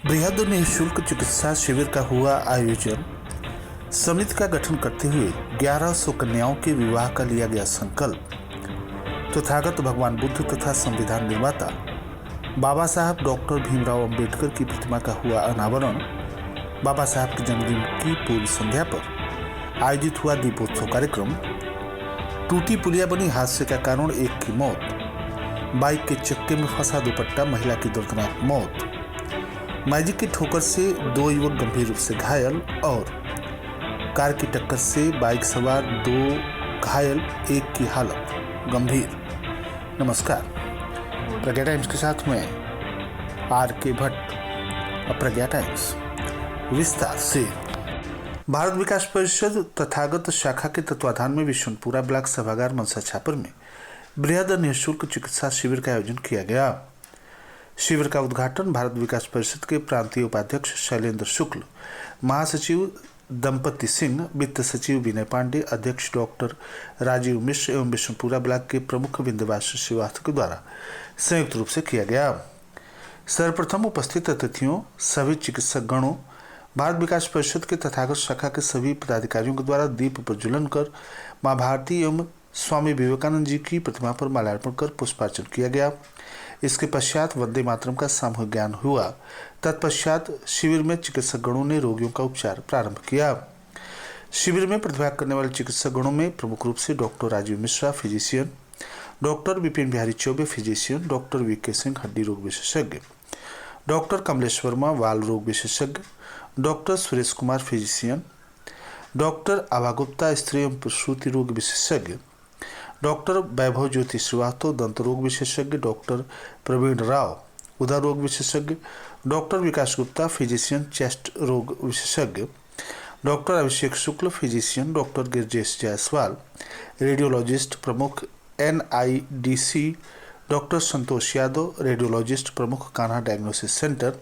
बृहद निःशुल्क चिकित्सा शिविर का हुआ आयोजन। समिति का गठन करते हुए 1100 कन्याओं के विवाह का लिया गया संकल्प। तथागत भगवान बुद्ध तथा संविधान निर्माता बाबा साहब डॉक्टर भीमराव अंबेडकर की प्रतिमा का हुआ अनावरण। बाबा साहब के जन्मदिन की पूर्व संध्या पर आयोजित हुआ दीपोत्सव कार्यक्रम। टूटी पुलिया बनी हादसे का कारण एक की मौत। बाइक के चक्के में फंसा दुपट्टा, महिला की दर्दनाक मौत। मैजिक की ठोकर से 2 युवक गंभीर रूप से घायल और कार की टक्कर से बाइक सवार 2 घायल, एक की हालत गंभीर। नमस्कार, प्रज्ञा टाइम्स के साथ में आर.के. भट्ट। प्रज्ञा टाइम्स विस्तार से। भारत विकास परिषद तथागत शाखा के तत्वाधान में विश्वनपुरा ब्लॉक सभागार मनसा छापर में बृहद निःशुल्क चिकित्सा शिविर का आयोजन किया गया। शिविर का उद्घाटन भारत विकास परिषद के प्रांतीय उपाध्यक्ष शैलेंद्र शुक्ल, महासचिव दंपति सिंह, वित्त सचिव विनय पांडे, अध्यक्ष डॉक्टर राजीव मिश्र एवं विष्णुपुरा ब्लॉक के प्रमुख विंध्यवासिनी श्रीवास्तव के द्वारा संयुक्त रूप से किया गया। सर्वप्रथम उपस्थित अतिथियों, सभी चिकित्सक गणों, भारत विकास परिषद के तथागत शाखा के सभी पदाधिकारियों के द्वारा दीप प्रज्वलन कर मां भारती एवं स्वामी विवेकानंद जी की प्रतिमा पर माल्यार्पण कर पुष्पार्चन किया गया। इसके पश्चात वंदे मातरम का सामूहिक ज्ञान हुआ। तत्पश्चात शिविर में चिकित्सक गणों ने रोगियों का उपचार प्रारंभ किया। शिविर में प्रतिभाग करने वाले चिकित्सक गणों में प्रमुख रूप से doctor Rajiv Mishra, physician, doctor Vipin Bihari Chaubey, physician, doctor V K. Singh, हड्डी रोग विशेषज्ञ, डॉक्टर कमलेश वर्मा, बाल रोग विशेषज्ञ, doctor Suresh Kumar, physician, doctor Abha Gupta, स्त्री एवं प्रसूति रोग विशेषज्ञ, डॉक्टर वैभव ज्योति श्रीवास्तव, दंत रोग विशेषज्ञ, डॉक्टर प्रवीण राव, उदर रोग विशेषज्ञ, doctor Vikas Gupta, physician, chest रोग विशेषज्ञ, doctor Abhishek Shukla, physician, doctor Girjesh Jaiswal, radiologist प्रमुख NIDC, doctor Santosh Yadav, radiologist प्रमुख Kanha diagnosis centre,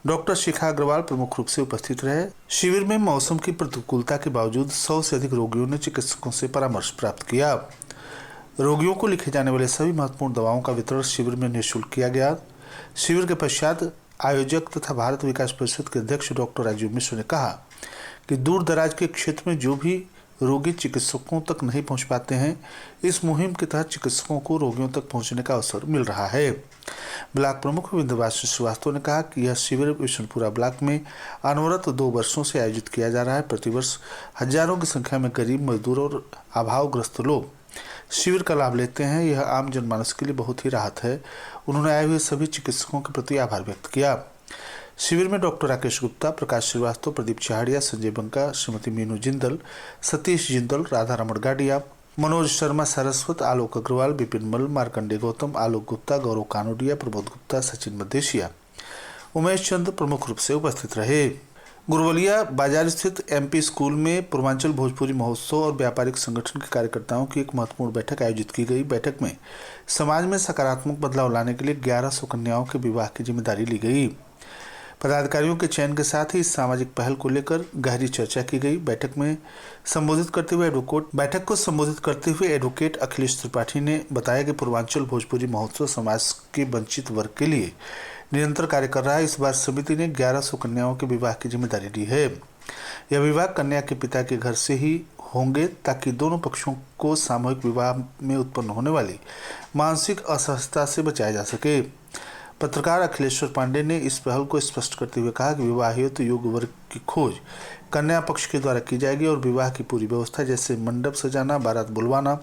doctor Shikha Agrawal प्रमुख रूप से उपस्थित रहे। शिविर में मौसम की प्रतिकूलता के बावजूद 100 से अधिक रोगियों ने चिकित्सकों से परामर्श प्राप्त किया। रोगियों को लिखे जाने वाले सभी महत्वपूर्ण दवाओं का वितरण शिविर में निःशुल्क किया गया। शिविर के पश्चात आयोजक तथा भारत विकास परिषद के अध्यक्ष डॉक्टर राजीव मिश्र ने कहा कि दूर दराज के क्षेत्र में जो भी रोगी चिकित्सकों तक नहीं पहुंच पाते हैं, इस मुहिम के तहत चिकित्सकों को रोगियों तक पहुंचने का अवसर मिल रहा है। ब्लॉक प्रमुख विंध्यवासिनी श्रीवास्तव ने कहा कि यह शिविर विष्णुपुरा ब्लॉक में अनवरत 2 वर्षों से आयोजित किया जा रहा है। प्रतिवर्ष हजारों की संख्या में गरीब, मजदूर और अभावग्रस्त लोग शिविर का लाभ लेते हैं। यह आम जनमानस के लिए बहुत ही राहत है। उन्होंने आए हुए सभी चिकित्सकों के प्रति आभार व्यक्त किया। शिविर में डॉक्टर राकेश गुप्ता, प्रकाश श्रीवास्तव, प्रदीप चहाड़िया, संजय बंका, श्रीमती मीनू जिंदल, सतीश जिंदल, राधा रमण गाडिया, मनोज शर्मा सारस्वत, आलोक अग्रवाल, विपिन मल, मार्कंडे गौतम, आलोक गुप्ता, गौरव कानोडिया, प्रबोध गुप्ता, सचिन मदेशिया, उमेश चंद प्रमुख रूप से उपस्थित रहे। गुरवलिया बाजार स्थित MP स्कूल में पूर्वांचल भोजपुरी महोत्सव और व्यापारिक संगठन के कार्यकर्ताओं की एक महत्वपूर्ण बैठक आयोजित की गई। बैठक में समाज में सकारात्मक बदलाव लाने के लिए 1100 कन्याओं के विवाह की जिम्मेदारी ली गई। पदाधिकारियों के चयन के साथ ही इस सामाजिक पहल को लेकर गहरी चर्चा की गई। बैठक को संबोधित करते हुए एडवोकेट अखिलेश त्रिपाठी ने बताया कि पूर्वांचल भोजपुरी महोत्सव समाज के वंचित वर्ग के लिए निरंतर कार्य कर रहा है। इस बार समिति ने 1100 कन्याओं के विवाह की जिम्मेदारी ली है। यह विवाह कन्या के पिता के घर से ही होंगे ताकि दोनों पक्षों को सामूहिक विवाह में उत्पन्न होने वाली मानसिक असहजता से बचाया जा सके। पत्रकार अखिलेश्वर पांडे ने इस पहल को स्पष्ट करते हुए कहा कि विवाह हेतु योग्य वर्ग की खोज कन्या पक्ष के द्वारा की जाएगी और विवाह की पूरी व्यवस्था जैसे मंडप सजाना, बारात बुलवाना,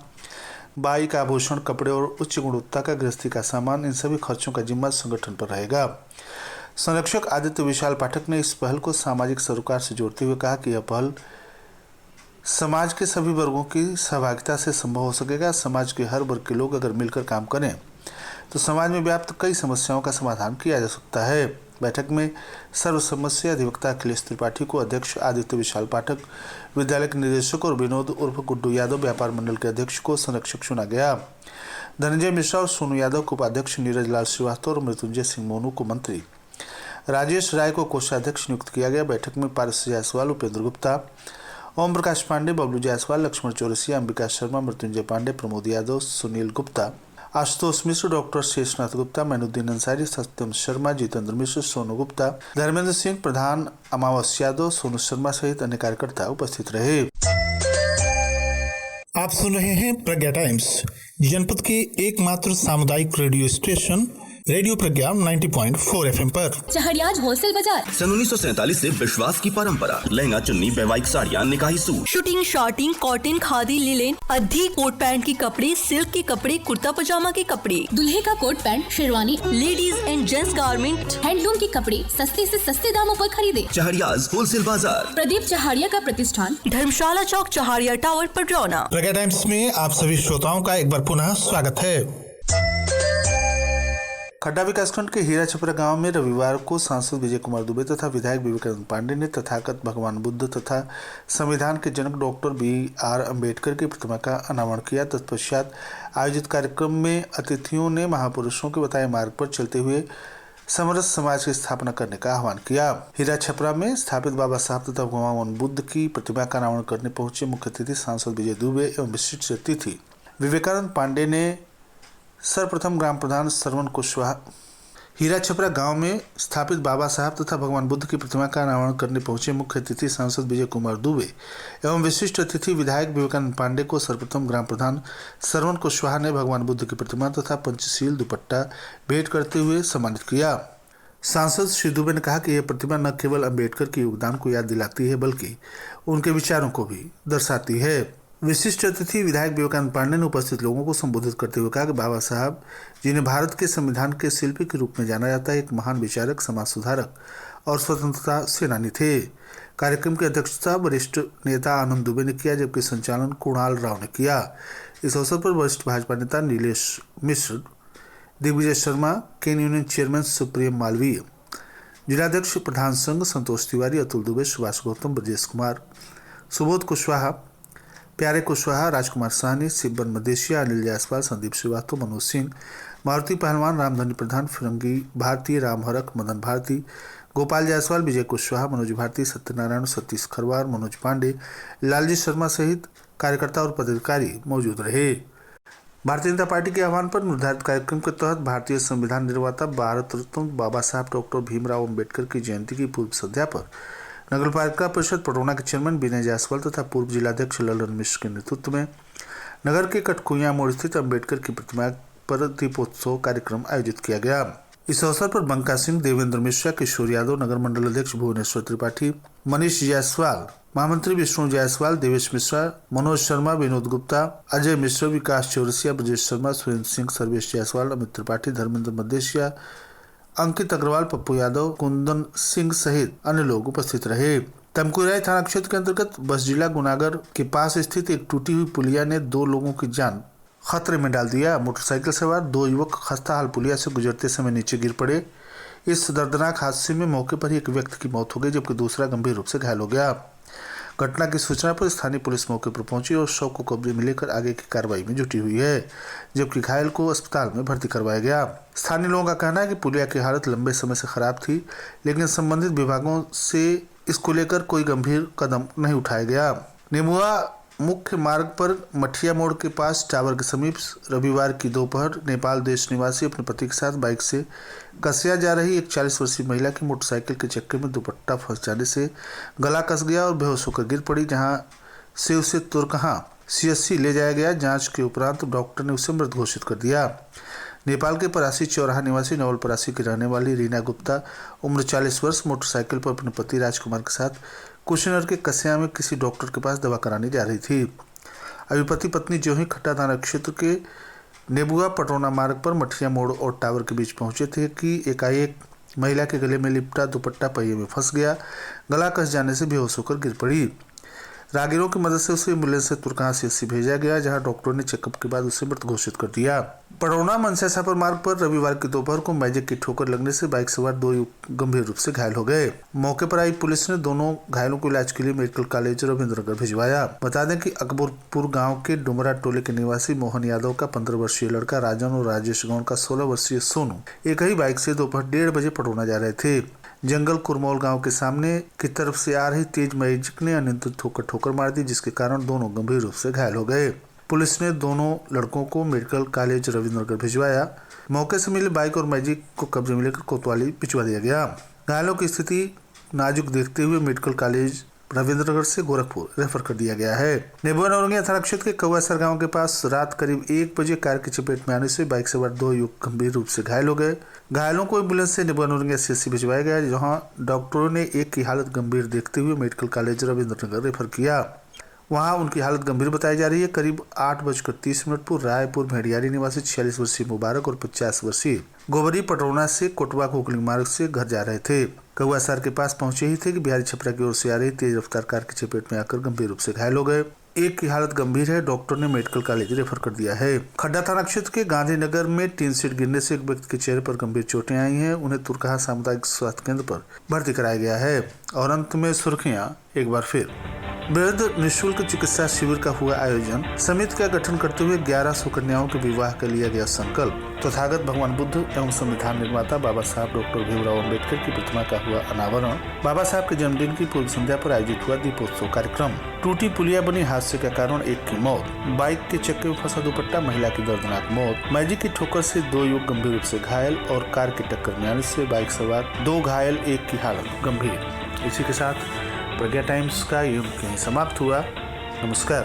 बाइक, आभूषण, कपड़े और उच्च गुणवत्ता का गृहस्थी का सामान, इन सभी खर्चों का जिम्मा संगठन पर रहेगा। संरक्षक आदित्य विशाल पाठक ने इस पहल को सामाजिक सरोकार से जोड़ते हुए कहा कि यह पहल समाज के सभी वर्गों की सहभागिता से संभव हो सकेगा। समाज के हर वर्ग के लोग अगर मिलकर काम करें तो समाज में व्याप्त कई समस्याओं का समाधान किया जा सकता है। बैठक में सर्वसम्मति से अधिवक्ता अखिलेश त्रिपाठी को अध्यक्ष, आदित्य विशाल पाठक विद्यालय के निदेशक और विनोद उर्फ गुड्डू यादव व्यापार मंडल के अध्यक्ष को संरक्षक चुना गया। धनंजय मिश्रा और सोनू यादव को उपाध्यक्ष, नीरज लाल श्रीवास्तव और मृत्युंजय सिंह मोनू को मंत्री, राजेश राय को कोषाध्यक्ष नियुक्त किया गया। बैठक में पारस जायसवाल, उपेंद्र गुप्ता, ओम प्रकाश पांडे, बबलू जायसवाल, लक्ष्मण चौरसिया, अंबिका शर्मा, मृत्युंजय पांडे, प्रमोद यादव, सुनील गुप्ता, आशुतोष मिश्र, डॉक्टर शेषनाथ गुप्ता, मैनुद्दीन अंसारी, सत्यम शर्मा, जितेंद्र मिश्र, सोनू गुप्ता, धर्मेंद्र सिंह प्रधान, अमावस यादव, सोनू शर्मा सहित अन्य कार्यकर्ता उपस्थित रहे। आप सुन रहे हैं प्रज्ञा टाइम्स, जनपद के एकमात्र सामुदायिक रेडियो स्टेशन रेडियो प्रज्ञा 90.4 FM पर। चहरियाज होलसेल बाजार। सन 1947 से विश्वास की परंपरा। लहंगा, चुन्नी, वैवाहिक साड़ियाँ, निकाही suit, suiting, shirting, cotton, khadi, linen, अधिक कोट पैंट के कपड़े, सिल्क के कपड़े, कुर्ता पजामा के कपड़े, दूल्हे का coat pant, sherwani, ladies and gents garment, handloom के कपड़े सस्ते से सस्ते दामों पर खरीदे। चहरियाज होलसेल बाजार। प्रदीप चहारिया का प्रतिष्ठान, धर्मशाला चौक, चहारिया टावर, पटरौना। प्रज्ञा टाइम्स में आप सभी श्रोताओं का एक बार पुनः स्वागत है। खड्डा विकासखंड के हीरा छपरा गांव में रविवार को सांसद विजय कुमार दुबे तथा विधायक विवेकानंद पांडे ने तथागत भगवान बुद्ध तथा संविधान के जनक डॉक्टर बी.आर. अम्बेडकर की प्रतिमा का अनावरण किया। तत्पश्चात आयोजित कार्यक्रम में अतिथियों ने महापुरुषों के बताए मार्ग पर चलते हुए समरस समाज की स्थापना करने का आह्वान किया। हीरा छपरा में स्थापित बाबा साहब तथा भगवान बुद्ध की प्रतिमा का अनावरण करने पहुंचे मुख्य अतिथि सांसद विजय दुबे एवं विशिष्ट अतिथि विवेकानंद पांडे ने सर्वप्रथम ग्राम प्रधान श्रवण कुशवाहा हीरा छपरा गांव में स्थापित बाबा साहब तथा भगवान बुद्ध की प्रतिमा का अनावरण करने पहुंचे मुख्य अतिथि सांसद विजय कुमार दुबे एवं विशिष्ट अतिथि विधायक विवेकानंद पांडे को सर्वप्रथम ग्राम प्रधान श्रवण कुशवाहा ने भगवान बुद्ध की प्रतिमा तथा पंचशील दुपट्टा भेंट करते हुए सम्मानित किया। सांसद श्री दुबे ने कहा कि यह प्रतिमा न केवल अम्बेडकर के योगदान को याद दिलाती है बल्कि उनके विचारों को भी दर्शाती है। विशिष्ट अतिथि विधायक विवेकानंद पांडे ने उपस्थित लोगों को संबोधित करते हुए कहा कि बाबा साहब जिन्हें भारत के संविधान के शिल्पी के रूप में जाना जाता है, एक महान विचारक, समाज सुधारक और स्वतंत्रता सेनानी थे। कार्यक्रम की अध्यक्षता वरिष्ठ नेता आनंद दुबे ने किया, जबकि संचालन कुणाल राव ने किया। इस अवसर पर वरिष्ठ भाजपा नेता नीलेश मिश्र, दिग्विजय शर्मा, केन यूनियन चेयरमैन सुप्रियम मालवीय, जिलाध्यक्ष प्रधान संघ संतोष तिवारी, अतुल दुबे, सुभाष गौतम, ब्रजेश कुमार, सुबोध कुशवाहा, प्यारे कुशवाहा, राजकुमार साहनी, सिब्बन मदेशिया, अनिल जायसवाल, संदीप श्रीवास्तव, मनोज सिंह, मारुति पहलवान, रामधनी प्रधान, फिरंगी भारती, राम हरक, मदन भारती, गोपाल जायसवाल, विजय कुशवाहा, मनोज भारती, सत्यनारायण, सतीश खरवार, मनोज पांडे, लालजी शर्मा सहित कार्यकर्ता और पदाधिकारी मौजूद रहे। भारतीय जनता पार्टी के आह्वान पर निर्धारित कार्यक्रम के तहत भारतीय संविधान निर्माता भारत रत्न बाबा साहब डॉक्टर भीमराव अम्बेडकर की जयंती की पूर्व संध्या पर नगरपालिका परिषद पटरौना के चेयरमैन विनय जायसवाल तथा पूर्व जिलाध्यक्ष ललन मिश्र के नेतृत्व में नगर के कटकुइयां मोड़ स्थित अम्बेडकर की प्रतिमा पर दीपोत्सव कार्यक्रम आयोजित किया गया। इस अवसर पर बंका सिंह, देवेंद्र मिश्रा, किशोर यादव, नगर मंडल अध्यक्ष भुवनेश्वर त्रिपाठी, मनीष जायसवाल, महामंत्री विष्णु जायसवाल, देवेश मिश्रा, मनोज शर्मा, विनोद गुप्ता, अजय मिश्र, विकास चौरसिया, ब्रजेश शर्मा, सुरेंद्र सिंह, सर्वेश जायसवाल, अमित त्रिपाठी, धर्मेंद्र मदेशिया, अंकित अग्रवाल, पप्पू यादव, कुंदन सिंह सहित अन्य लोग उपस्थित रहे। तमकुराई थाना क्षेत्र के अंतर्गत बस जिला गुनागर के पास स्थित एक टूटी हुई पुलिया ने 2 लोगों की जान खतरे में डाल दिया। मोटरसाइकिल सवार 2 युवक खस्ताहाल पुलिया से गुजरते समय नीचे गिर पड़े। इस दर्दनाक हादसे में मौके पर ही एक व्यक्ति की मौत हो गई, जबकि दूसरा गंभीर रूप से घायल हो गया। घटना की सूचना पर स्थानीय पुलिस मौके पर पहुंची और शव को कब्जे में लेकर आगे की कार्रवाई में जुटी हुई है, जबकि घायल को अस्पताल में भर्ती करवाया गया। स्थानीय लोगों का कहना है कि पुलिया की हालत लंबे समय से खराब थी, लेकिन संबंधित विभागों से इसको लेकर कोई गंभीर कदम नहीं उठाया गया। नेमुआ मुख्य मार्ग पर मठिया मोड़ के पास टावर के समीप रविवार की दोपहर नेपाल देश निवासी अपने पति के साथ बाइक से कसिया जा रही एक 40 वर्षीय महिला की मोटरसाइकिल के चक्के में दुपट्टा फंस जाने से गला कस गया और बेहोश होकर गिर पड़ी, जहां से उसे तुरकहां CSC ले जाया गया। जांच के उपरांत डॉक्टर ने उसे मृत घोषित कर दिया। नेपाल के परासी चौराहा निवासी नवल परासी की रहने वाली रीना गुप्ता, उम्र 40 वर्ष, मोटरसाइकिल पर अपने पति राजकुमार के साथ कुशीनगर के कसिया में किसी डॉक्टर के पास दवा कराने जा रही थी। अभी पति पत्नी जो ही खट्टा थाना क्षेत्र के नेबुआ पटरौना मार्ग पर मठिया मोड़ और टावर के बीच पहुंचे थे कि एकाएक महिला के गले में लिपटा दुपट्टा पहिए में फंस गया। गला कस जाने से बेहोश होकर गिर पड़ी। राहगीरों की मदद से उसे एम्बुलेंस से तुरकहां CSC भेजा गया, जहां डॉक्टरों ने चेकअप के बाद उसे मृत घोषित कर दिया। पटरौना मनसा छापर मार्ग पर रविवार की दोपहर को मैजिक की ठोकर लगने से बाइक सवार 2 युवक गंभीर रूप से घायल हो गए। मौके पर आई पुलिस ने दोनों घायलों को इलाज के लिए मेडिकल कॉलेज रविंद्रनगर भिजवाया। बता दें कि अकबरपुर गाँव के डुमरा टोले के निवासी मोहन यादव का 15 वर्षीय लड़का राजन और राजेश गौड़ का 16 वर्षीय सोनू एक ही बाइक से दोपहर 1:30 बजे पटरौना जा रहे थे। जंगल कुरमौल गांव के सामने की तरफ से आ रही तेज मैजिक ने अनियंत्रित होकर ठोकर मार दी, जिसके कारण दोनों गंभीर रूप से घायल हो गए। पुलिस ने दोनों लड़कों को मेडिकल कॉलेज रविंद्रनगर भिजवाया। मौके से मिले बाइक और मैजिक को कब्जे में लेकर कोतवाली भिजवा दिया गया। घायलों की स्थिति नाजुक देखते हुए मेडिकल कॉलेज रविंद्रनगर से गोरखपुर रेफर कर दिया गया है। नेबुआ नौरंगिया थाना क्षेत्र के कौआसर गांव के पास रात करीब 1 बजे कार की चपेट में आने से बाइक सवार 2 युवक गंभीर रूप से घायल हो गए। घायलों को एम्बुलेंस से नेबुआ नौरंगिया सीएचसी भिजवाया गया, जहां डॉक्टरों ने एक की हालत गंभीर देखते हुए मेडिकल कॉलेज रविंद्रनगर रेफर किया। वहां उनकी हालत गंभीर बताई जा रही है। करीब 8:30 पर रायपुर भेड़ियारी निवासी 46 वर्षीय मुबारक और 50 वर्षीय गोबरी पटरौना से कोटवा कोकलिंग मार्ग से घर जा रहे थे। कौआसर के पास पहुंचे ही थे कि बिहारी छपरा की ओर से आ रही तेज रफ्तार कार की चपेट में आकर गंभीर रूप से घायल हो गए। एक की हालत गंभीर है, डॉक्टर ने मेडिकल कॉलेज रेफर कर दिया है। खड्डा थाना क्षेत्र के गांधीनगर में टीन सेट गिरने से एक व्यक्ति के चेहरे पर गंभीर चोटें आई हैं। उन्हें तुरकहा सामुदायिक स्वास्थ्य केंद्र पर भर्ती कराया गया है। और अंत में सुर्खियां एक बार फिर। वृद्ध निःशुल्क चिकित्सा शिविर का हुआ आयोजन। समिति का गठन करते हुए 1100 कन्याओं के विवाह का लिया गया संकल्प। तथागत भगवान बुद्ध एवं संविधान निर्माता बाबा साहब डॉक्टर भीमराव अम्बेडकर की प्रतिमा का हुआ अनावरण। बाबा साहब के जन्मदिन की पूर्व संध्या पर आयोजित हुआ दीपोत्सव कार्यक्रम। टूटी पुलिया बनी हादसे के कारण एक की मौत। बाइक के चक्के में फंसा दुपट्टा, महिला की दर्दनाक मौत। मैजिक की ठोकर से 2 युवक गंभीर रूप से घायल और कार की टक्कर में आने से बाइक सवार 2 घायल, एक की हालत गंभीर। इसी के साथ प्रज्ञा टाइम्स का युग यहीं समाप्त हुआ। नमस्कार।